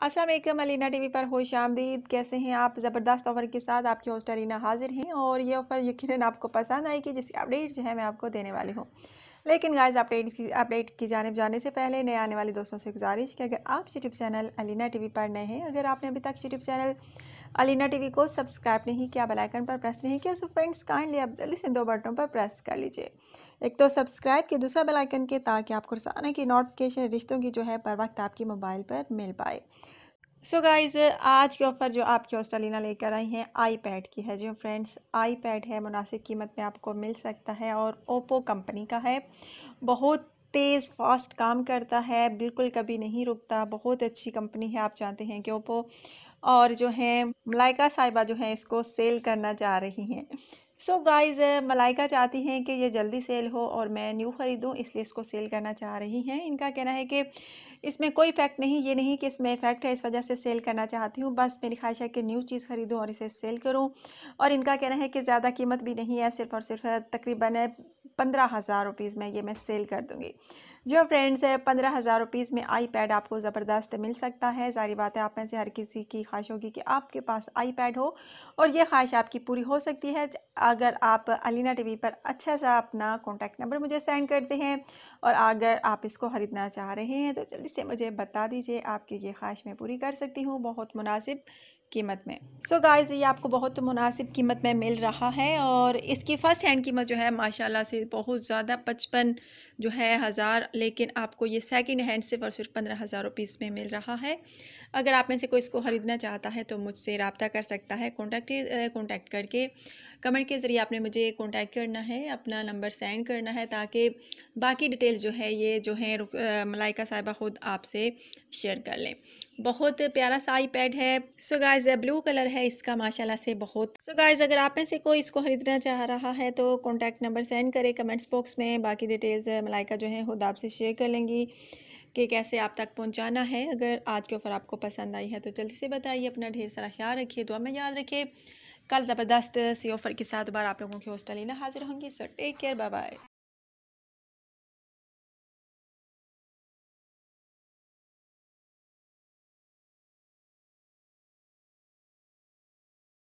अस्सलाम वालेकुम अलीना टीवी पर खुश आमदीद। कैसे हैं आप? ज़बरदस्त ऑफ़र के साथ आपकी होस्ट अलीना हाज़िर हैं और ये ऑफ़र यकीनन आपको पसंद आएगी, जिसकी अपडेट जो है मैं आपको देने वाली हूँ। लेकिन गाइस अपडेट की जानिब जाने से पहले नए आने वाले दोस्तों से गुजारिश कि अगर आप यूट्यूब चैनल अलीना टीवी पर नए हैं, अगर आपने अभी तक यूट्यूब चैनल अलीना टीवी को सब्सक्राइब नहीं किया, बेल आइकन पर प्रेस नहीं किया, सो फ्रेंड्स काइंडली आप जल्दी से 2 बटनों पर प्रेस कर लीजिए। एक तो सब्सक्राइब के, दूसरा बेल आइकन के, ताकि आपको रोज़ाना की नोटिफिकेशन रिश्तों की जो है पर वक्त आपकी मोबाइल पर मिल पाए। सो गाइज़, आज की ऑफ़र जो आपकी होस्ट अलीना लेकर आई हैं आईपैड की है। जी फ्रेंड्स, आईपैड है, मुनासिब कीमत में आपको मिल सकता है और ओप्पो कंपनी का है। बहुत तेज़ फास्ट काम करता है, बिल्कुल कभी नहीं रुकता। बहुत अच्छी कंपनी है, आप जानते हैं कि ओप्पो। और जो है मलाइका साहिबा जो है इसको सेल करना चाह रही हैं। सो गाइज़, मलाइका चाहती हैं कि ये जल्दी सेल हो और मैं न्यू ख़रीदूँ, इसलिए इसको सेल करना चाह रही हैं। इनका कहना है कि इसमें कोई इफ़ेक्ट नहीं, ये नहीं कि इसमें इफ़ेक्ट है इस वजह से सेल करना चाहती हूँ, बस मेरी ख्वाहिश है कि न्यू चीज़ ख़रीदूँ और इसे सेल करूँ। और इनका कहना है कि ज़्यादा कीमत भी नहीं है, सिर्फ़ और सिर्फ तकरीबन 15,000 रुपीज़ में ये मैं सेल कर दूँगी। जो फ्रेंड्स है, 15,000 रुपीज़ में आईपैड आपको ज़बरदस्त मिल सकता है। ज़ाहिर बात है, आप में से हर किसी की ख्वाहिश होगी कि आपके पास आईपैड हो और ये ख्वाहिश आपकी पूरी हो सकती है अगर आप अलीना टीवी पर अच्छा सा अपना कॉन्टैक्ट नंबर मुझे सेंड करते हैं। और अगर आप इसको ख़रीदना चाह रहे हैं तो जल्दी से मुझे बता दीजिए, आपकी ये ख्वाहिश मैं पूरी कर सकती हूँ बहुत मुनासिब कीमत में। सो गाइज़, ये आपको बहुत मुनासिब कीमत में मिल रहा है और इसकी फ़र्स्ट हैंड कीमत जो है माशाल्लाह से बहुत ज़्यादा 55 जो है हज़ार, लेकिन आपको ये सेकंड हैंड सिर्फ और सिर्फ 15,000 रुपीज़ में मिल रहा है। अगर आप में से कोई इसको ख़रीदना चाहता है तो मुझसे रब्ता कर सकता है। कॉन्टैक्ट करके कमेंट के ज़रिए आपने मुझे कॉन्टैक्ट करना है, अपना नंबर सेंड करना है, ताकि बाकी डिटेल्स जो है ये जो है मलाइका साहिबा ख़ुद आपसे शेयर कर लें। बहुत प्यारा सा आईपैड है। सो गाइज़, ब्लू कलर है इसका माशाल्लाह से बहुत। सो गाइज़, अगर आप में से कोई इसको ख़रीदना चाह रहा है तो कॉन्टैक्ट नंबर सेंड करें कमेंट्स बॉक्स में। बाकी डिटेल्स मलाइका जो है खुद आपसे शेयर कर लेंगी कि कैसे आप तक पहुंचाना है। अगर आज की ऑफ़र आपको पसंद आई है तो जल्दी से बताइए। अपना ढेर सारा ख्याल रखिए, दुआ में याद रखिए। कल ज़बरदस्त सी ऑफ़र के साथ दोबारा आप लोगों की होस्ट अलीना हाज़िर होंगी। So take care, bye bye.